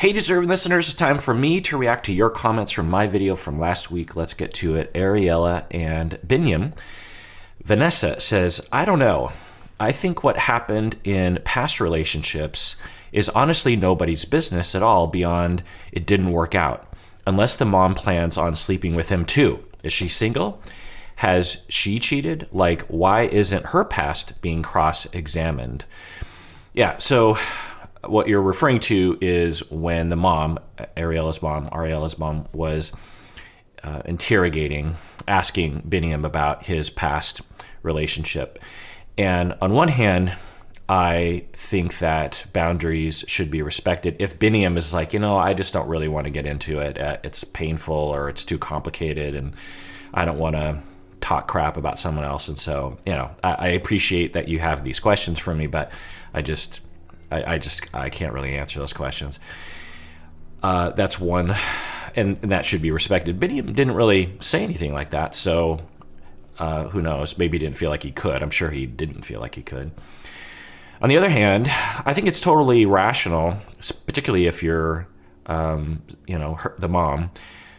Hey, deserving listeners, it's time for me to react to your comments from my video from last week. Let's get to it. Ariella and Binyam. Vanessa says, I don't know. I think what happened in past relationships is honestly nobody's business at all beyond it didn't work out. Unless the mom plans on sleeping with him too. Is she single? Has she cheated? Like, why isn't her past being cross-examined? Yeah, so what you're referring to is when the mom, Ariella's mom, was interrogating, asking Binyam about his past relationship. And on one hand, I think that boundaries should be respected. If Binyam is like, I just don't really want to get into it. It's painful or it's too complicated and I don't want to talk crap about someone else. And so, I appreciate that you have these questions for me, but I can't really answer those questions. That's one, and that should be respected. Binyam didn't really say anything like that, so who knows? Maybe he didn't feel like he could. I'm sure he didn't feel like he could. On the other hand, I think it's totally rational, particularly if you're, the mom,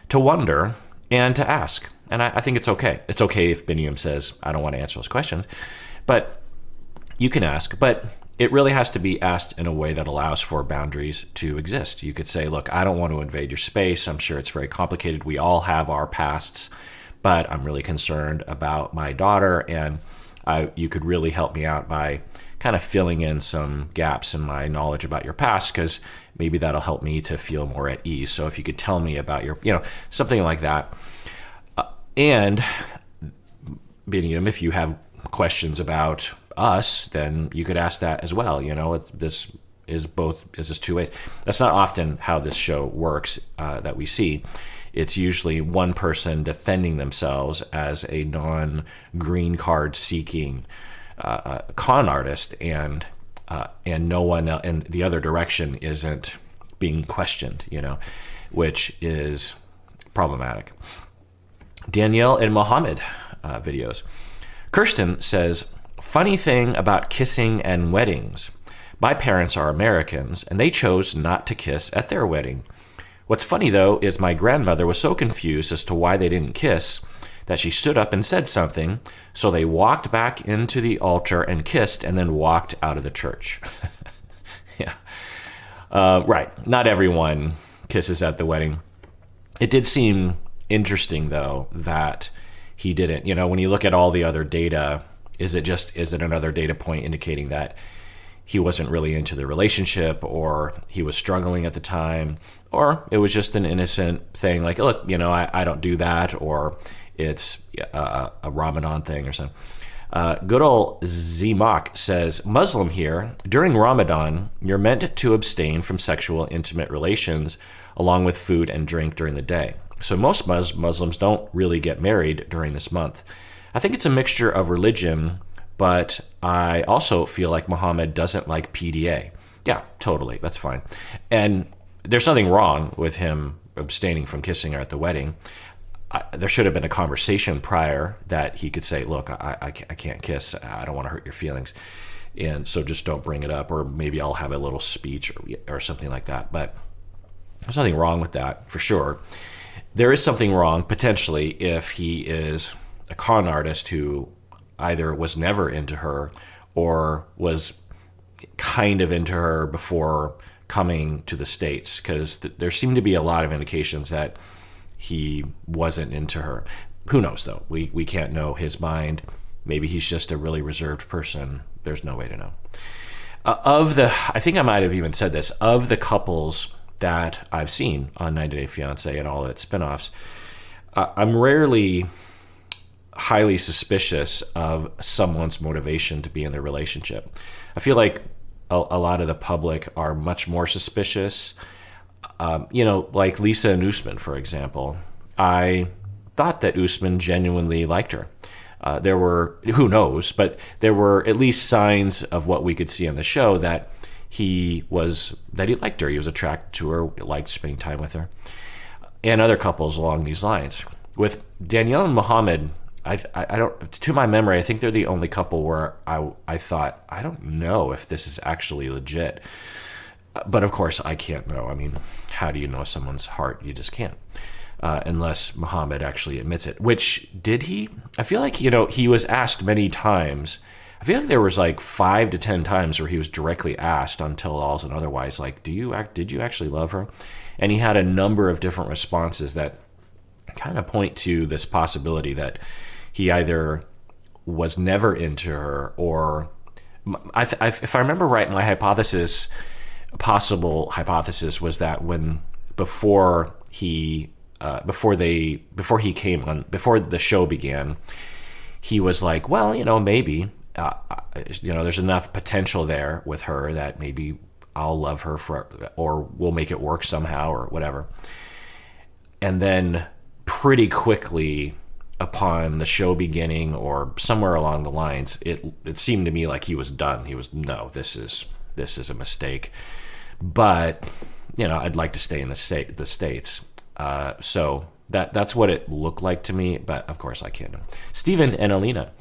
to wonder and to ask. And I think it's okay. It's okay if Binyam says, I don't want to answer those questions, but you can ask. But it really has to be asked in a way that allows for boundaries to exist. You could say, look, I don't want to invade your space. I'm sure it's very complicated. We all have our pasts, but I'm really concerned about my daughter, and you could really help me out by kind of filling in some gaps in my knowledge about your past, because maybe that'll help me to feel more at ease. So if you could tell me about your, something like that. And Binyam, if you have questions about us, then you could ask that as well. This is two ways. That's not often how this show works that we see. It's usually one person defending themselves as a non-green card seeking con artist, and no one in the other direction isn't being questioned, which is problematic. Danielle and Mohammed videos. Kirsten says, funny thing about kissing and weddings. My parents are Americans, and they chose not to kiss at their wedding. What's funny, though, is my grandmother was so confused as to why they didn't kiss that she stood up and said something, so they walked back into the altar and kissed and then walked out of the church. Yeah. Right. Not everyone kisses at the wedding. It did seem interesting, though, that he didn't. When you look at all the other data, is it another data point indicating that he wasn't really into the relationship, or he was struggling at the time, or it was just an innocent thing like, look, I don't do that, or it's a Ramadan thing or something. Good old Zmak says, Muslim here, during Ramadan, you're meant to abstain from sexual intimate relations along with food and drink during the day. So most Muslims don't really get married during this month. I think it's a mixture of religion, but I also feel like Muhammad doesn't like PDA. Yeah, totally. That's fine. And there's nothing wrong with him abstaining from kissing her at the wedding. There should have been a conversation prior that he could say, look, I can't kiss. I don't want to hurt your feelings. And so just don't bring it up, or maybe I'll have a little speech or something like that. But there's nothing wrong with that, for sure. There is something wrong, potentially, if he is a con artist who either was never into her or was kind of into her before coming to the States, because there seem to be a lot of indications that he wasn't into her. Who knows, though? We can't know his mind. Maybe he's just a really reserved person. There's no way to know. I think I might have even said this, of the couples that I've seen on 90 Day Fiancé and all its spinoffs, I'm rarely highly suspicious of someone's motivation to be in their relationship. I feel like a lot of the public are much more suspicious. Like Lisa and Usman, for example. I thought that Usman genuinely liked her. There were, who knows, but there were at least signs of what we could see on the show that he liked her. He was attracted to her, liked spending time with her, and other couples along these lines. With Danielle and Muhammad, I don't, to my memory, I think they're the only couple where I thought, I don't know if this is actually legit. But of course, I can't know. I mean, how do you know someone's heart? You just can't. Unless Muhammad actually admits it. Which, did he? I feel like, he was asked many times. I feel like there was like 5 to 10 times where he was directly asked on Tell Alls and otherwise, like, did you actually love her? And he had a number of different responses that kind of point to this possibility that he either was never into her, or if I remember right, my possible hypothesis was that before he came on, before the show began, he was like, well, maybe, there's enough potential there with her that maybe I'll love her or we'll make it work somehow or whatever. And then pretty quickly upon the show beginning or somewhere along the lines, it seemed to me like he was done. He was, no, this is a mistake. But I'd like to stay in the states. So that's what it looked like to me. But of course, I can't know. Stephen and Alina.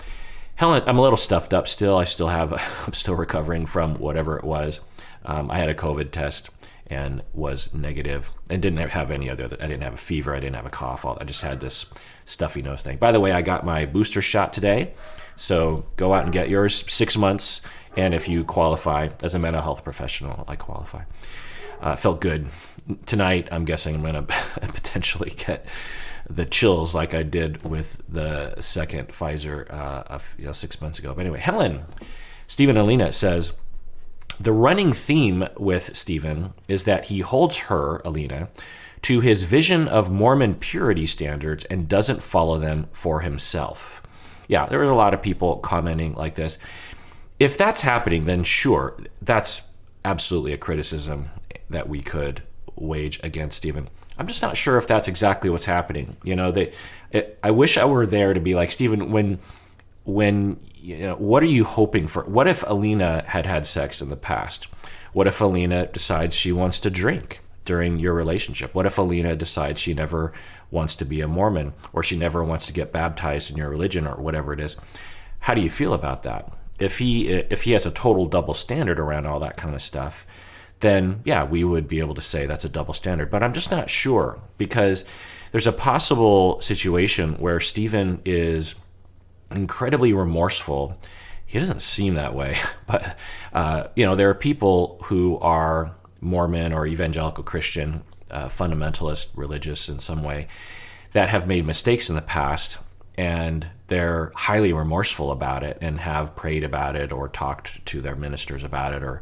Helen, I'm a little stuffed up still. I'm still recovering from whatever it was. I had a COVID test and was negative and didn't have any other. I didn't have a fever. I didn't have a cough. I just had this stuffy nose thing. By the way, I got my booster shot today. So go out and get yours, 6 months. And if you qualify as a mental health professional, I qualify. Felt good. Tonight, I'm guessing I'm going to potentially get the chills like I did with the second Pfizer 6 months ago. But anyway, Helen, Stephen Alina says, the running theme with Stephen is that he holds her, Alina, to his vision of Mormon purity standards and doesn't follow them for himself. Yeah, there was a lot of people commenting like this. If that's happening, then sure, that's absolutely a criticism that we could wage against Stephen. I'm just not sure if that's exactly what's happening. I wish I were there to be like, Stephen, when what are you hoping for? What if Alina had sex in the past? What if Alina decides she wants to drink during your relationship? What if Alina decides she never wants to be a Mormon, or she never wants to get baptized in your religion, or whatever it is? How do you feel about that? If he has a total double standard around all that kind of stuff, then yeah, we would be able to say that's a double standard. But I'm just not sure, because there's a possible situation where Stephen is incredibly remorseful. He doesn't seem that way, but there are people who are Mormon or evangelical Christian, fundamentalist, religious in some way, that have made mistakes in the past, and they're highly remorseful about it and have prayed about it or talked to their ministers about it or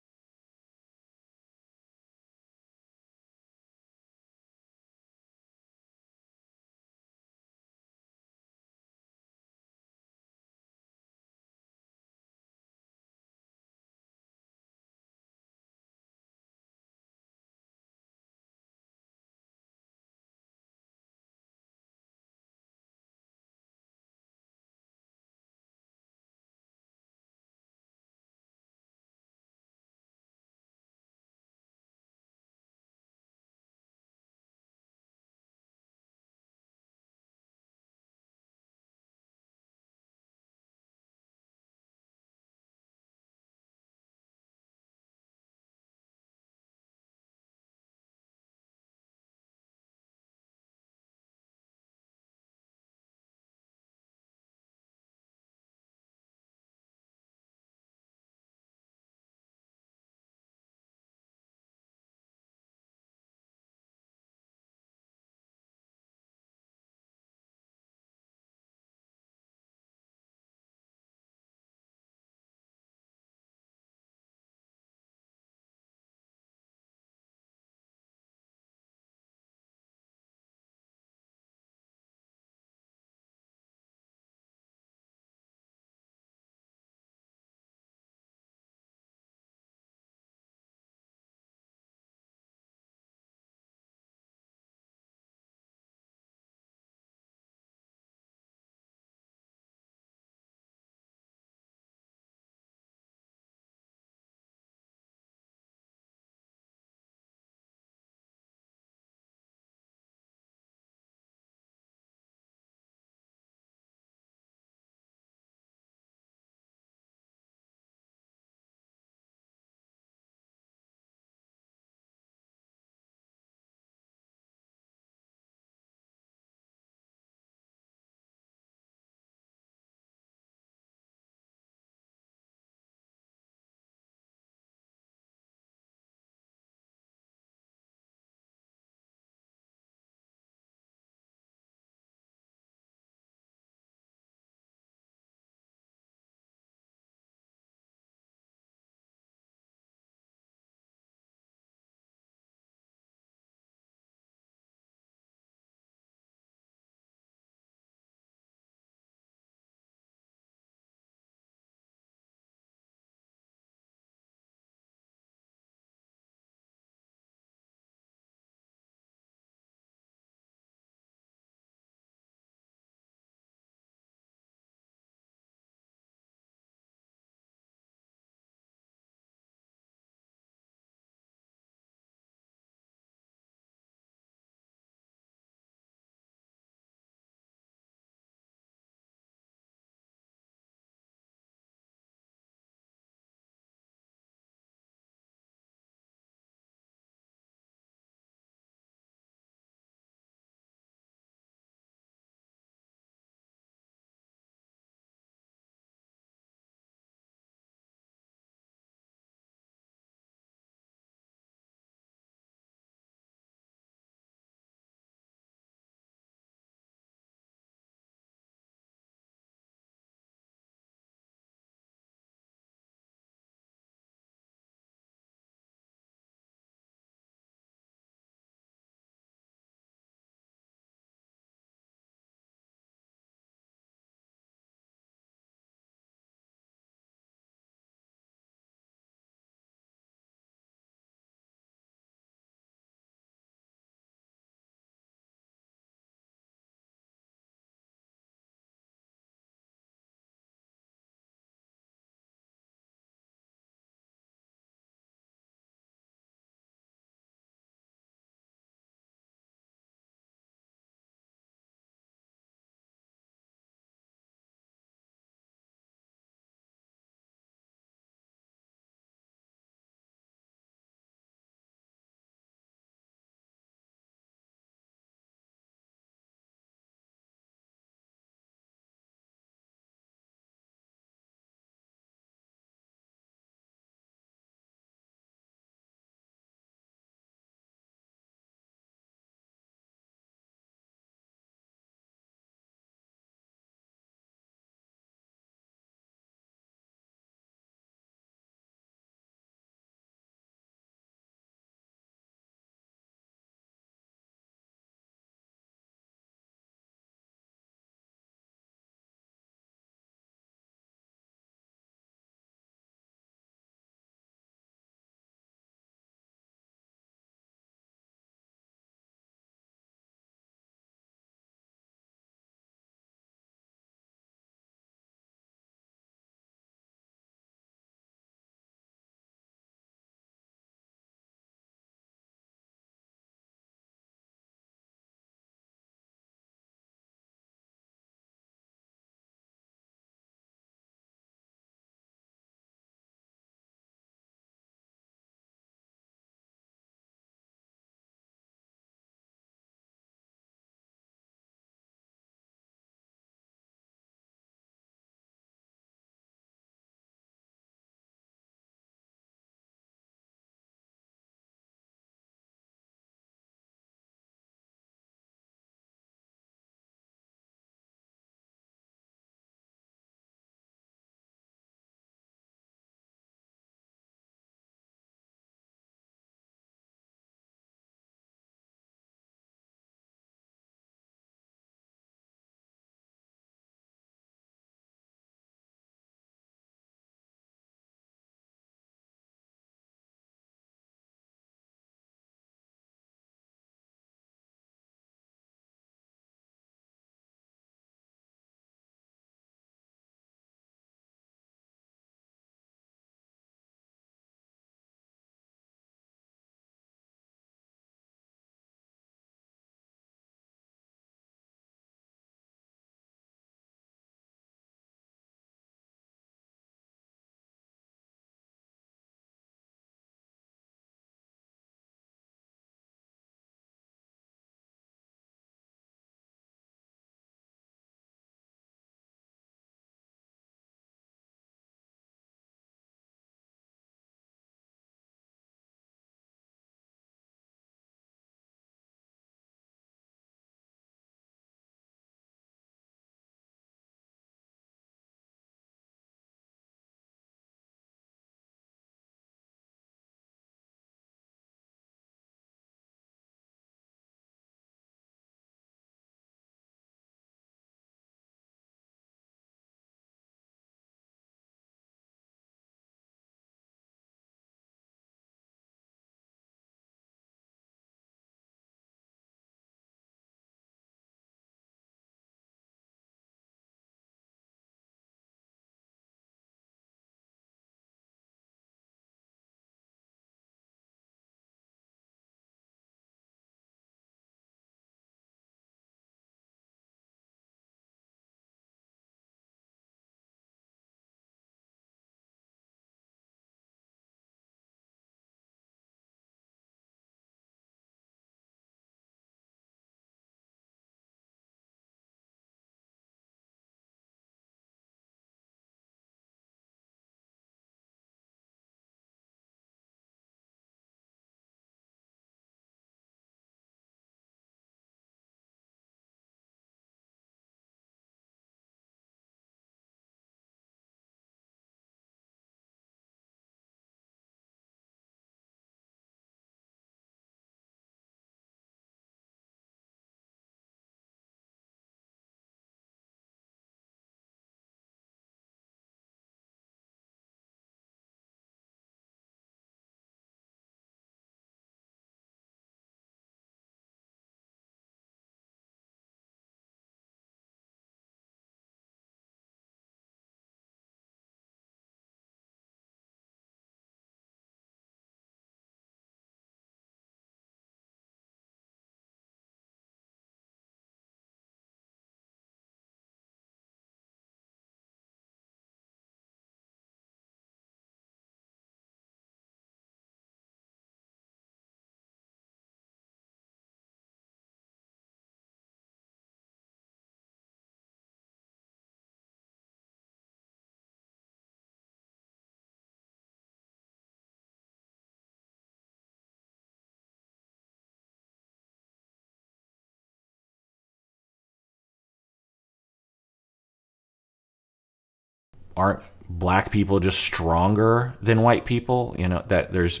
aren't black people just stronger than white people? You know, that there's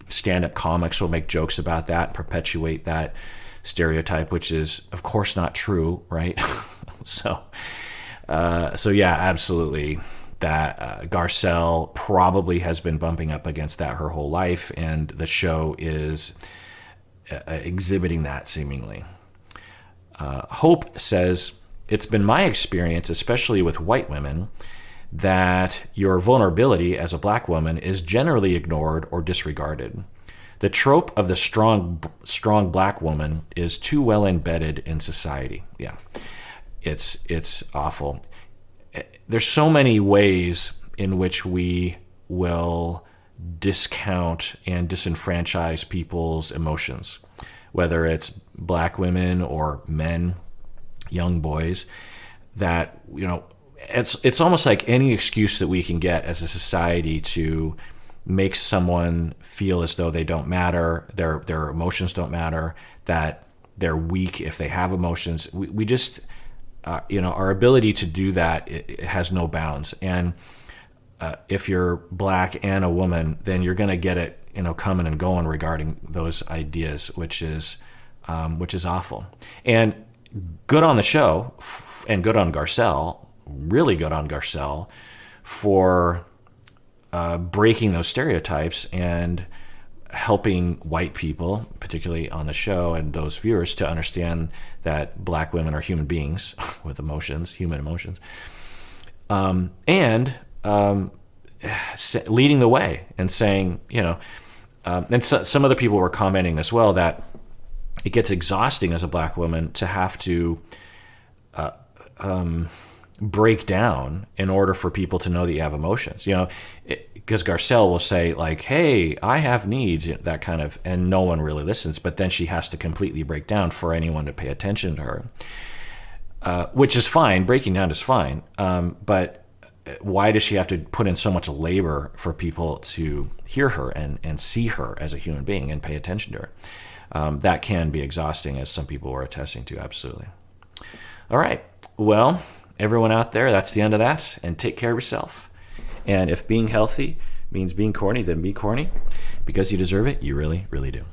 stand-up comics will make jokes about that, perpetuate that stereotype, which is of course not true, right? So yeah, absolutely. That Garcelle probably has been bumping up against that her whole life, and the show is exhibiting that seemingly. Hope says, it's been my experience, especially with white women, that your vulnerability as a black woman is generally ignored or disregarded. The trope of the strong black woman is too well embedded in society. Yeah, it's awful. There's so many ways in which we will discount and disenfranchise people's emotions, whether it's black women or men, young boys, that, you know, it's almost like any excuse that we can get as a society to make someone feel as though they don't matter, their emotions don't matter, that they're weak if they have emotions. We just, our ability to do that, it has no bounds. And if you're black and a woman, then you're going to get it, coming and going regarding those ideas, which is awful. And good on the show, and good on Garcelle, really good on Garcelle for breaking those stereotypes and helping white people, particularly on the show, and those viewers to understand that black women are human beings with emotions, human emotions, and leading the way and saying, and some other people were commenting as well that it gets exhausting as a black woman to have to break down in order for people to know that you have emotions, because Garcelle will say like, hey, I have needs, that kind of, and no one really listens, but then she has to completely break down for anyone to pay attention to her, which is fine. Breaking down is fine. But why does she have to put in so much labor for people to hear her and see her as a human being and pay attention to her? That can be exhausting, as some people were attesting to. Absolutely. All right. Well, everyone out there, that's the end of that. And take care of yourself. And if being healthy means being corny, then be corny, because you deserve it. You really, really do.